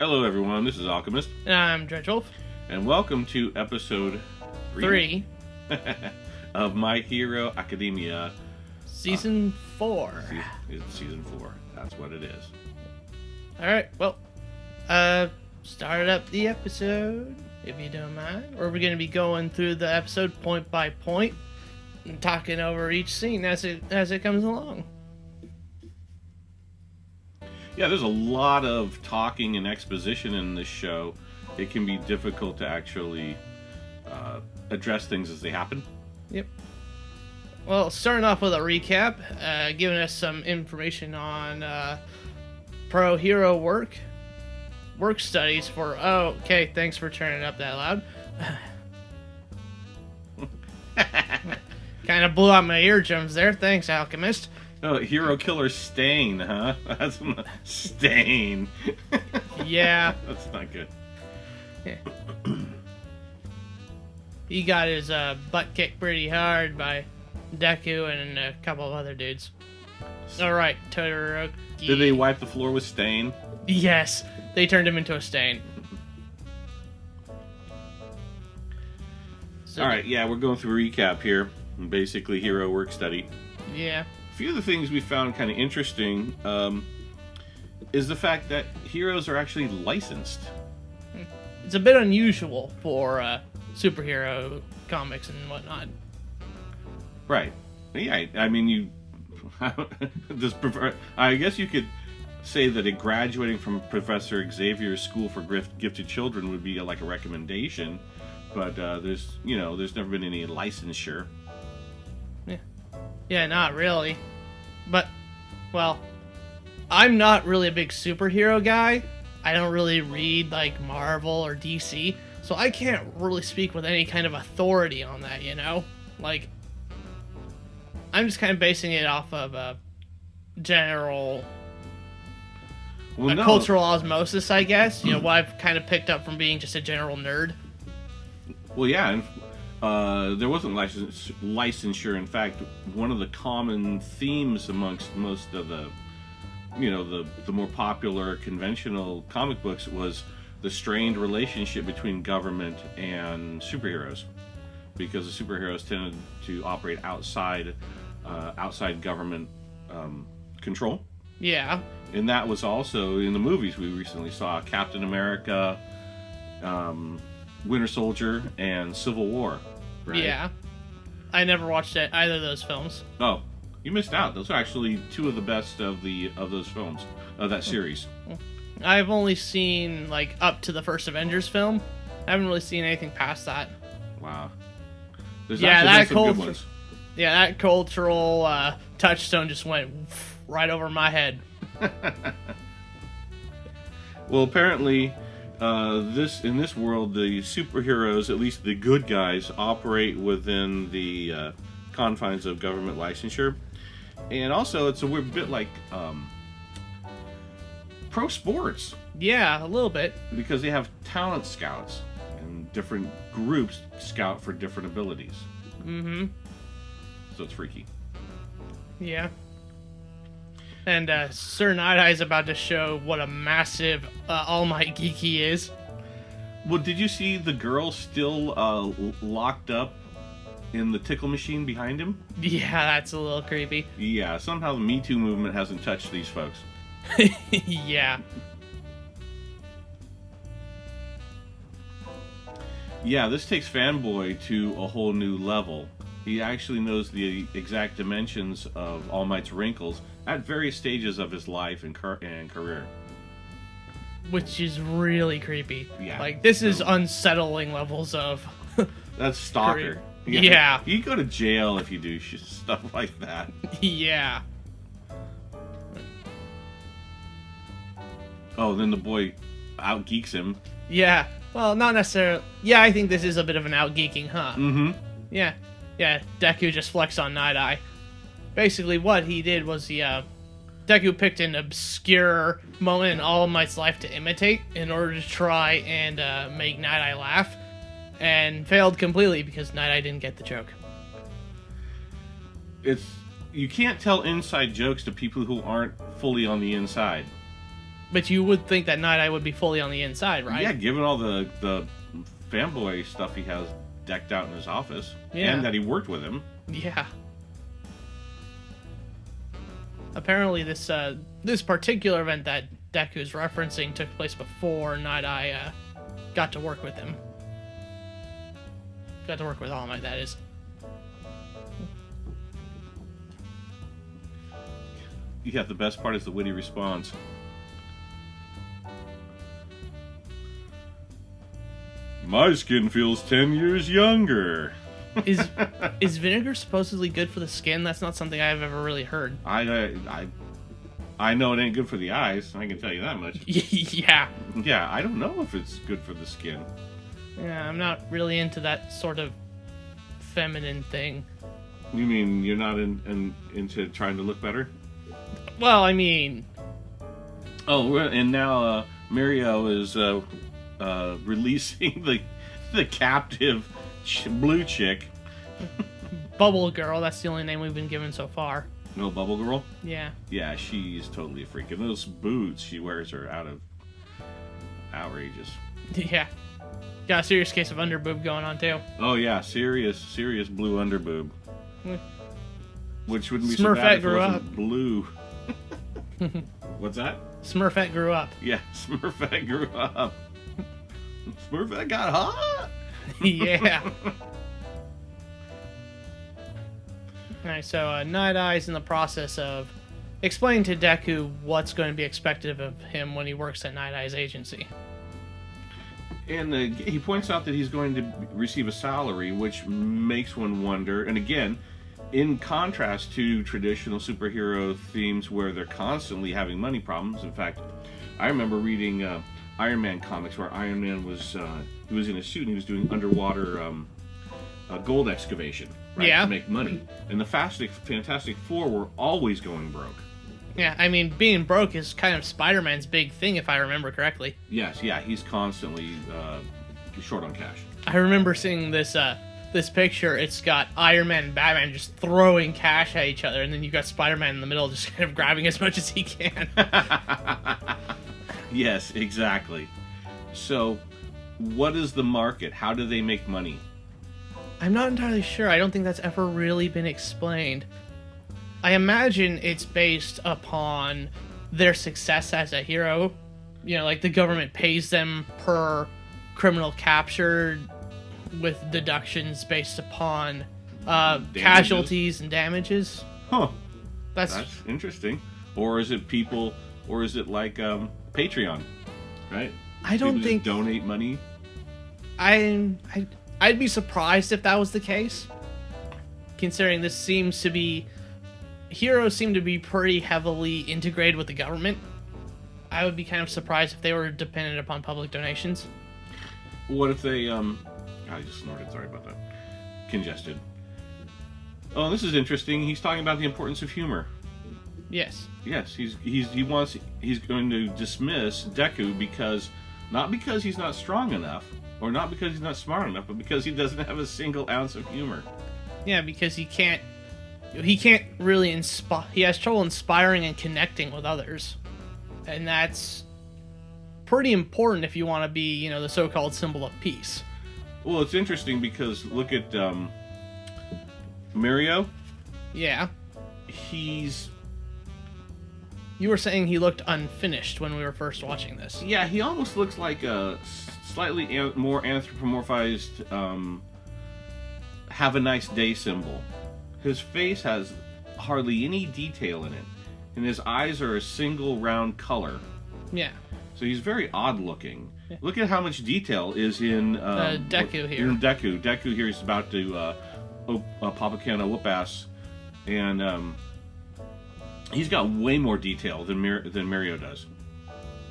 Hello, everyone. This is Alchemist, And I'm Dredgewolf. and welcome to episode 3 of My Hero Academia. Season 4. It's season 4. That's what it is. Alright, well, start up the episode, if you don't mind. Or we're going to be going through the episode point by point and talking over each scene as it comes along. Yeah, there's a lot of talking and exposition in this show. It can be difficult to actually address things as they happen. Yep. Well, starting off with a recap, giving us some information on pro hero work studies for... Oh, okay, thanks for turning it up that loud. Kind of blew out my eardrums there. Thanks, Alchemist. Oh, Hero Killer Stain, huh? That's Stain. Yeah. That's not good. Yeah. He got his butt kicked pretty hard by Deku and a couple of other dudes. Alright, Todoroki. Did they wipe the floor with Stain? Yes, they turned him into a stain. So, Alright, yeah, we're going through a recap here. Basically, hero work study. Yeah. A few of the things we found kind of interesting is the fact that heroes are actually licensed. It's a bit unusual for superhero comics and whatnot. Right. Yeah, I mean, you... I guess you could say that a graduating from Professor Xavier's School for Gifted Children would be like a recommendation, but there's never been any licensure. Yeah, not really. But, well, I'm not really a big superhero guy. I don't really read, like, Marvel or DC, so I can't really speak with any kind of authority on that, you know? Like, I'm just kind of basing it off of a general... cultural osmosis, I guess. You know, what I've kind of picked up from being just a general nerd. Well, yeah, and there wasn't licensure. In fact, one of the common themes amongst most of the more popular conventional comic books was the strained relationship between government and superheroes, because the superheroes tended to operate outside government control. Yeah. And that was also in the movies we recently saw: Captain America, Winter Soldier, and Civil War. Right? Yeah. I never watched either of those films. Oh, you missed out. Those are actually two of the best of those films, of that series. I've only seen, like, up to the first Avengers film. I haven't really seen anything past that. Wow. There's Yeah, actually been some good ones. Yeah, that cultural touchstone just went right over my head. Well, apparently, in this world, the superheroes, at least the good guys, operate within the confines of government licensure, and also it's a weird bit like pro sports. Yeah, a little bit. Because they have talent scouts, and different groups scout for different abilities. Mm-hmm. So it's freaky. Yeah. And Sir Night-Eye is about to show what a massive All Might geek he is. Well, did you see the girl still locked up in the tickle machine behind him? Yeah, that's a little creepy. Yeah, somehow the Me Too movement hasn't touched these folks. Yeah. Yeah, this takes Fanboy to a whole new level. He actually knows the exact dimensions of All Might's wrinkles at various stages of his life and career. Which is really creepy. Yeah. Like, this is unsettling levels of... That's stalker. Yeah. You go to jail if you do stuff like that. Yeah. Oh, then the boy out-geeks him. Yeah. Well, not necessarily... Yeah, I think this is a bit of an out-geeking, huh? Mm-hmm. Yeah. Yeah, Deku just flexed on Night-Eye. Basically, what he did was Deku picked an obscure moment in All Might's life to imitate in order to try and make Night-Eye laugh, and failed completely because Night-Eye didn't get the joke. You can't tell inside jokes to people who aren't fully on the inside. But you would think that Night Eye would be fully on the inside, right? Yeah, given all the fanboy stuff he has decked out in his office, and that he worked with him. Yeah. Apparently, this particular event that Deku's referencing took place before Night Eye got to work with him. Got to work with All Might, that is. Yeah, the best part is the witty response. My skin feels 10 years younger. Is vinegar supposedly good for the skin? That's not something I've ever really heard. I know it ain't good for the eyes. I can tell you that much. Yeah. Yeah, I don't know if it's good for the skin. Yeah, I'm not really into that sort of feminine thing. You mean you're not into trying to look better? Well, I mean... Oh, and now Mario is releasing the captive blue chick. Bubble Girl, that's the only name we've been given so far. No, Bubble Girl? Yeah. Yeah, she's totally a freak. And those boots she wears are outrageous. Yeah. Got a serious case of underboob going on, too. Oh, yeah, serious blue underboob. Which wouldn't be Smurfette so bad if it grew wasn't up. blue. What's that? Smurfette grew up. Yeah, Smurfette grew up. Smurfette got hot. Yeah. Alright, so Night Eye's in the process of explaining to Deku what's going to be expected of him when he works at Night Eye's agency. And he points out that he's going to receive a salary, which makes one wonder. And again, in contrast to traditional superhero themes where they're constantly having money problems. In fact, I remember reading Iron Man comics where Iron Man was he was in a suit and he was doing underwater gold excavation, right, yeah, to make money. And the Fantastic Four were always going broke. Yeah, I mean, being broke is kind of Spider-Man's big thing, if I remember correctly. Yes, yeah, he's constantly short on cash. I remember seeing this picture. It's got Iron Man and Batman just throwing cash at each other, and then you've got Spider-Man in the middle just kind of grabbing as much as he can. Yes, exactly. So, what is the market? How do they make money? I'm not entirely sure. I don't think that's ever really been explained. I imagine it's based upon their success as a hero. You know, like the government pays them per criminal captured with deductions based upon casualties and damages. Huh. That's interesting. Or is it people, or is it like Patreon, right? I don't people think... just donate money? I'd be surprised if that was the case. Considering this seems to be... Heroes seem to be pretty heavily integrated with the government. I would be kind of surprised if they were dependent upon public donations. What if they, I just snorted, sorry about that. Congested. Oh, this is interesting. He's talking about the importance of humor. Yes. Yes, he's going to dismiss Deku because, not because he's not strong enough, or not because he's not smart enough, but because he doesn't have a single ounce of humor. Yeah, because he can't really inspire. He has trouble inspiring and connecting with others, and that's pretty important if you want to be, you know, the so-called symbol of peace. Well, it's interesting because look at Mario. Yeah. You were saying he looked unfinished when we were first watching this. Yeah, he almost looks like a slightly more anthropomorphized have a nice day symbol. His face has hardly any detail in it, and his eyes are a single round color. Yeah. So he's very odd looking. Yeah. Look at how much detail is in Deku here. In Deku. Deku here is about to pop a can of whoop ass, and he's got way more detail than Mario does.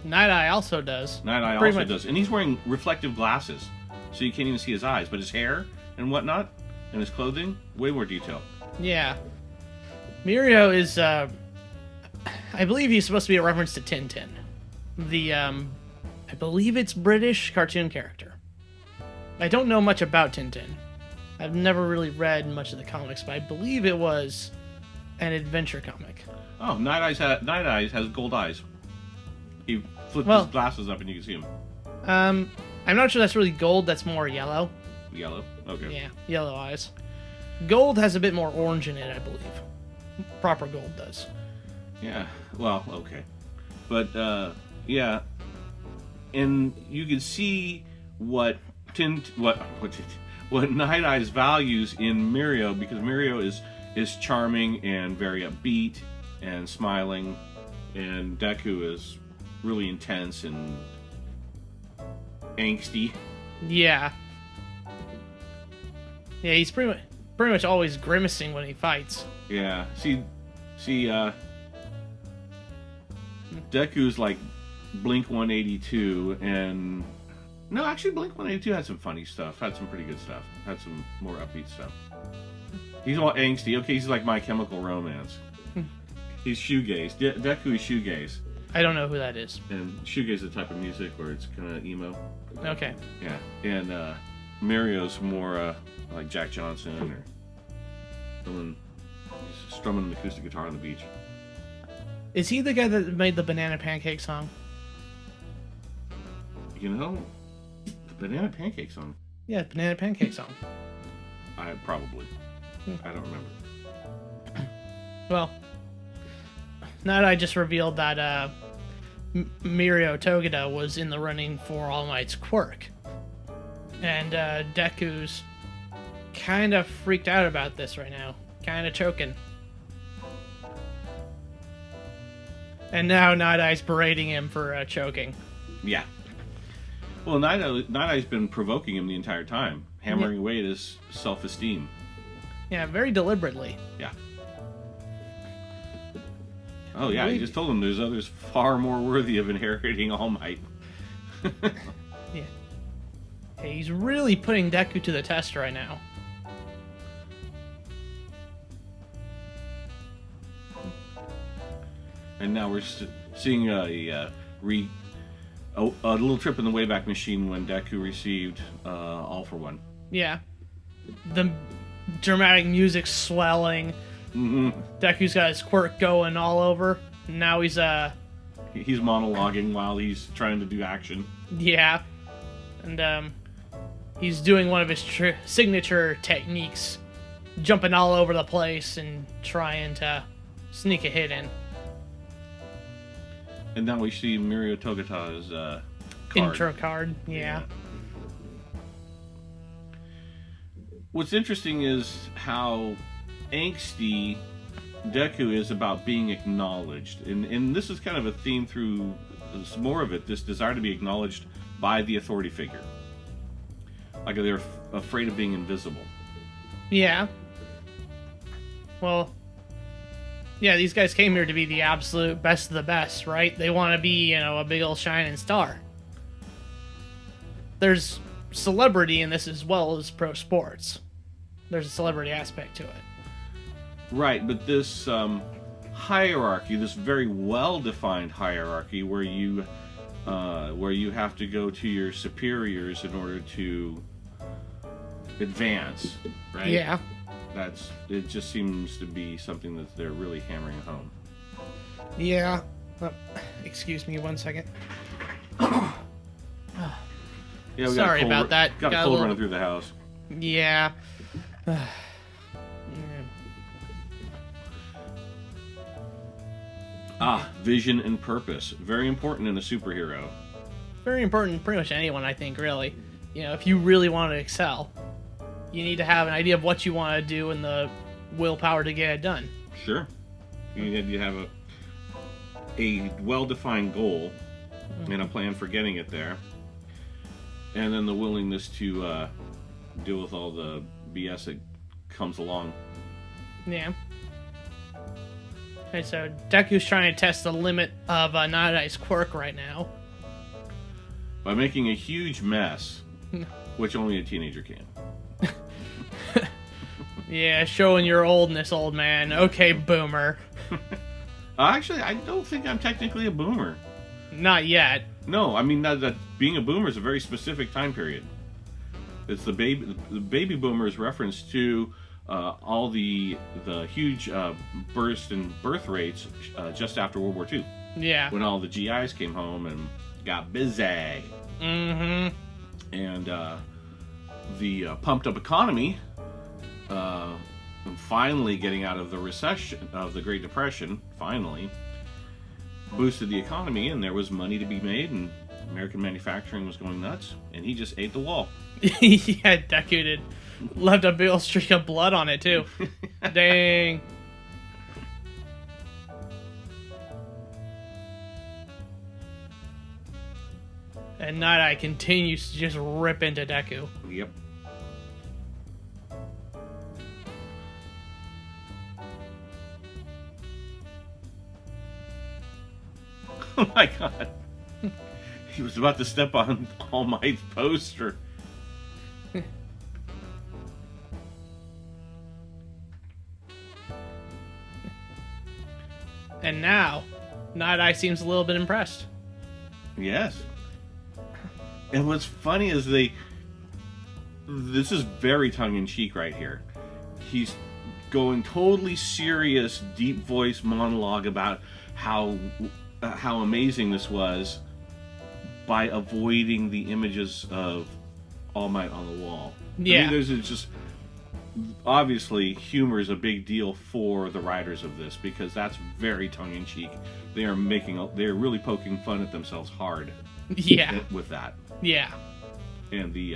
Night Eye also does. Night Eye also does, and he's wearing reflective glasses, so you can't even see his eyes. But his hair and whatnot, and his clothing, way more detail. Yeah. Mirio is, I believe he's supposed to be a reference to Tintin. The, I believe it's British cartoon character. I don't know much about Tintin. I've never really read much of the comics, but I believe it was an adventure comic. Oh, Night Eyes has gold eyes. He flipped Well- his glasses up and you can see him. I'm not sure that's really gold. That's more yellow. Yellow. Okay. Yeah, yellow eyes. Gold has a bit more orange in it, I believe. Proper gold does. Yeah. Well, okay. But yeah, and you can see what Night Eyes values in Mirio, because Mirio is charming and very upbeat and smiling, and Deku is really intense and angsty. Yeah. Yeah, he's pretty much always grimacing when he fights. Yeah. See, Deku's like Blink 182, and no, actually Blink 182 had some funny stuff, had some pretty good stuff, had some more upbeat stuff. He's all angsty. Okay, he's like My Chemical Romance. He's shoegaze. Deku is shoegaze. I don't know who that is. And shoegaze is a type of music where it's kind of emo. Okay. Yeah. And Mario's more like Jack Johnson or someone strumming an acoustic guitar on the beach. Is he the guy that made the Banana Pancake song? You know, the Banana Pancake song. Yeah, Banana Pancake song. I probably. I don't remember. Well, now that I just revealed that Mirio Togeda was in the running for All Might's quirk. And Deku's kind of freaked out about this right now. Kind of choking. And now Night Eye's berating him for choking. Yeah. Well, Night Eye's been provoking him the entire time, hammering away at his self-esteem. Yeah, very deliberately. Yeah. Oh, yeah, he just told him there's others far more worthy of inheriting All Might. Yeah. Hey, he's really putting Deku to the test right now. And now we're seeing a little trip in the Wayback Machine when Deku received All for One. Yeah. The dramatic music swelling. Mm-hmm. Deku's got his quirk going all over. Now he's He's monologuing while he's trying to do action. yeah. And he's doing one of his signature techniques, jumping all over the place and trying to sneak a hit in. And now we see Mirio Togata's card. Intro card, yeah. What's interesting is how angsty Deku is about being acknowledged. And this is kind of a theme through some more of it, this desire to be acknowledged by the authority figure. Like they're afraid of being invisible. Yeah. Well, yeah, these guys came here to be the absolute best of the best, right? They want to be, a big old shining star. There's celebrity in this as well as pro sports. There's a celebrity aspect to it. Right, but this hierarchy, this very well-defined hierarchy, where you have to go to your superiors in order to advance, right? Yeah. It just seems to be something that they're really hammering home. Yeah. Excuse me 1 second. Yeah, we Sorry about that. Got a cold running through the house. Yeah. Vision and purpose. Very important in a superhero. Very important, pretty much anyone, I think, really. If you really want to excel, you need to have an idea of what you want to do and the willpower to get it done. Sure. You need to have a well-defined goal and a plan for getting it there. And then the willingness to deal with all the BS that comes along. Yeah. Okay, so Deku's trying to test the limit of Night Eye's quirk right now. By making a huge mess, which only a teenager can. Yeah, showing your oldness, old man. Okay, boomer. Actually, I don't think I'm technically a boomer. Not yet. No, I mean that being a boomer is a very specific time period. It's the baby boomer is reference to all the huge burst in birth rates just after World War II, Yeah. when all the GIs came home and got busy. Mm-hmm. And the pumped up economy, finally getting out of the recession of the Great Depression, finally boosted the economy, and there was money to be made, and American manufacturing was going nuts, and he just ate the wall. Yeah, Deku did. Left a big old streak of blood on it, too. Dang. And Night Eye continues to just rip into Deku. Yep. Oh my god. He was about to step on All Might's poster. And now, Night Eye seems a little bit impressed. Yes. And what's funny is this is very tongue-in-cheek right here. He's going totally serious, deep voice monologue about how amazing this was by avoiding the images of All Might on the wall. Yeah. I mean, there's just obviously humor is a big deal for the writers of this, because that's very tongue-in-cheek. They're really poking fun at themselves hard. Yeah. With that. Yeah. And the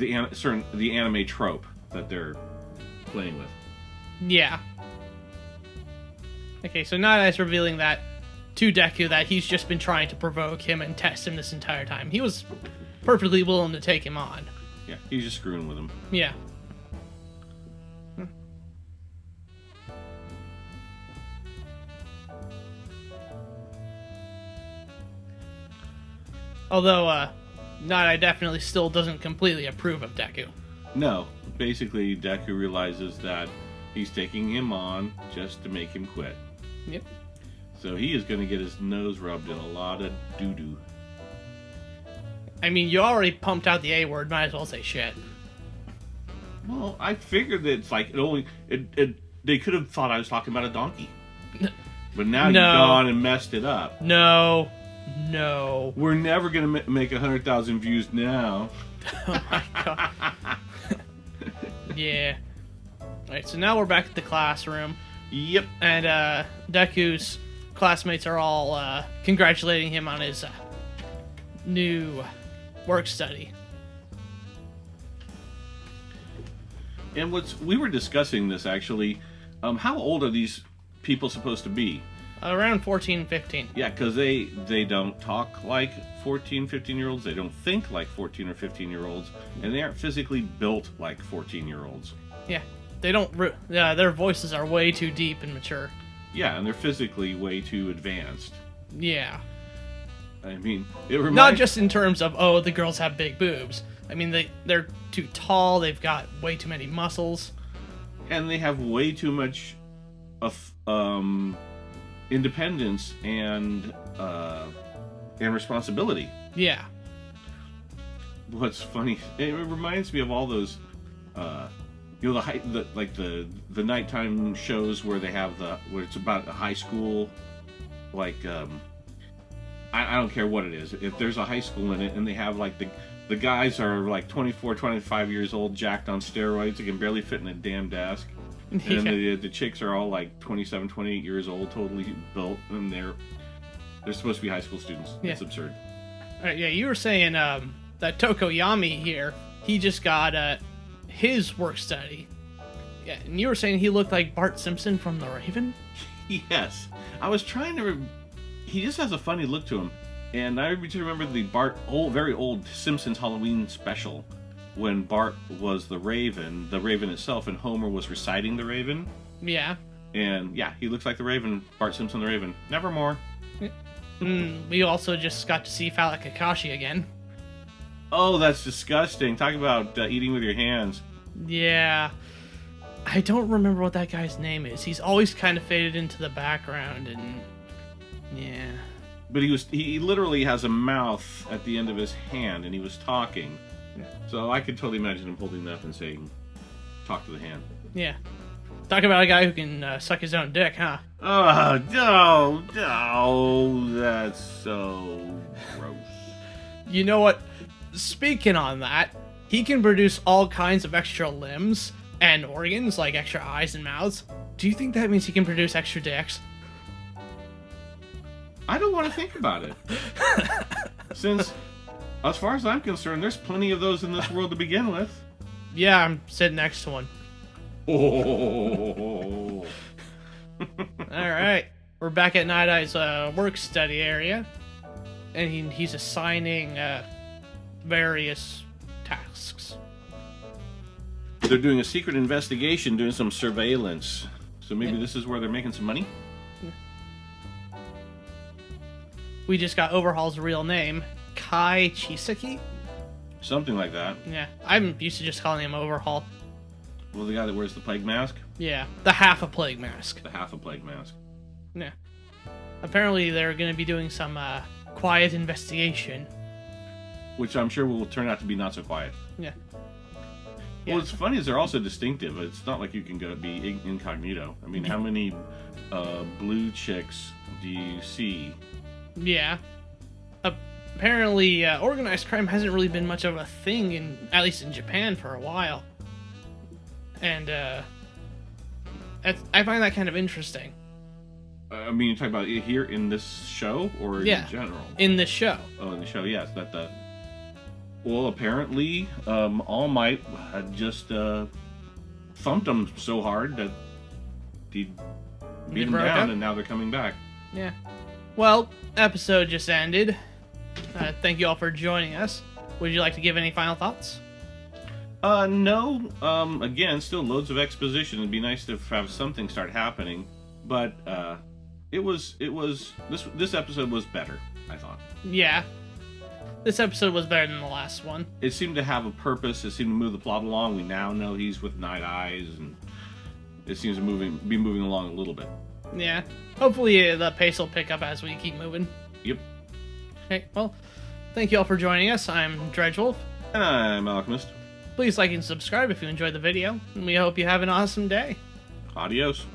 anime trope that they're playing with. Yeah. Okay, so Night Eye's revealing that to Deku that he's just been trying to provoke him and test him this entire time. He was perfectly willing to take him on. Yeah, he's just screwing with him. Yeah. Although, Night Eye definitely still doesn't completely approve of Deku. No, basically Deku realizes that he's taking him on just to make him quit. Yep. So he is going to get his nose rubbed in a lot of doo-doo. I mean, you already pumped out the A word, might as well say shit. Well, I figured that it's like they could have thought I was talking about a donkey. But now No. you've gone and messed it up. No. We're never going to make 100,000 views now. Oh my god. Yeah. Alright, so now we're back at the classroom. Yep. And Deku's classmates are all congratulating him on his new work study. And we were discussing this actually. How old are these people supposed to be? Around 14, 15. Yeah, because they don't talk like 14, 15-year-olds. They don't think like 14 or 15-year-olds. And they aren't physically built like 14-year-olds. Yeah. They don't... their voices are way too deep and mature. Yeah, and they're physically way too advanced. Yeah. I mean, it reminds... Not just in terms of, oh, the girls have big boobs. I mean, they're too tall. They've got way too many muscles. And they have way too much of independence and responsibility. Yeah. What's funny, it reminds me of all those, the nighttime shows where they have where it's about a high school, like, I don't care what it is. If there's a high school in it and they have like the guys are like 24, 25 years old, jacked on steroids, they can barely fit in a damn desk. And Yeah. the chicks are all like 27, 28 years old, totally built, and they're supposed to be high school students. Yeah. It's absurd. Alright, yeah, you were saying that Tokoyami here, he just got his work study. Yeah, and you were saying he looked like Bart Simpson from The Raven? Yes. I was trying to... He just has a funny look to him. And I just remember the very old Simpsons Halloween special, when Bart was the Raven itself, and Homer was reciting the Raven. Yeah. And yeah, he looks like the Raven, Bart Simpson the Raven. Nevermore. We also just got to see Phallic Kakashi again. Oh, that's disgusting. Talk about eating with your hands. Yeah. I don't remember what that guy's name is. He's always kind of faded into the background, and... yeah. But he literally has a mouth at the end of his hand, and he was talking. So I could totally imagine him holding that up and saying, talk to the hand. Yeah. Talk about a guy who can suck his own dick, huh? Oh, no, that's so gross. You know what? Speaking on that, he can produce all kinds of extra limbs and organs, like extra eyes and mouths. Do you think that means he can produce extra dicks? I don't want to think about it. Since, as far as I'm concerned, there's plenty of those in this world to begin with. Yeah, I'm sitting next to one. Oh. Alright. We're back at Night Eye's work study area. And he's assigning various tasks. They're doing a secret investigation, doing some surveillance. So maybe this is where they're making some money? We just got Overhaul's real name, Kai Chisaki. Something like that. Yeah, I'm used to just calling him Overhaul. Well, the guy that wears the plague mask? Yeah, the half a plague mask. The half a plague mask. Yeah. Apparently they're going to be doing some quiet investigation. Which I'm sure will turn out to be not so quiet. Yeah. Well, what's funny is they're also distinctive. It's not like you can go be incognito. I mean, how many blue chicks do you see? Yeah. Apparently, organized crime hasn't really been much of a thing, at least in Japan, for a while. And I find that kind of interesting. I mean, you're talking about it here in this show or in general? In this show. Oh, in the show, yes. Well, apparently, All Might had just thumped them so hard that he beat them down, and now they're coming back. Yeah. Well, episode just ended. Thank you all for joining us. Would you like to give any final thoughts? No. Again, still loads of exposition. It'd be nice to have something start happening, but this episode was better, I thought. Yeah. This episode was better than the last one. It seemed to have a purpose. It seemed to move the plot along. We now know he's with Night Eyes, and it seems to be moving along a little bit. Yeah. Hopefully the pace will pick up as we keep moving. Yep. Okay, well, thank you all for joining us. I'm Dredgewolf. And I'm Alchemist. Please like and subscribe if you enjoyed the video, and we hope you have an awesome day. Adios.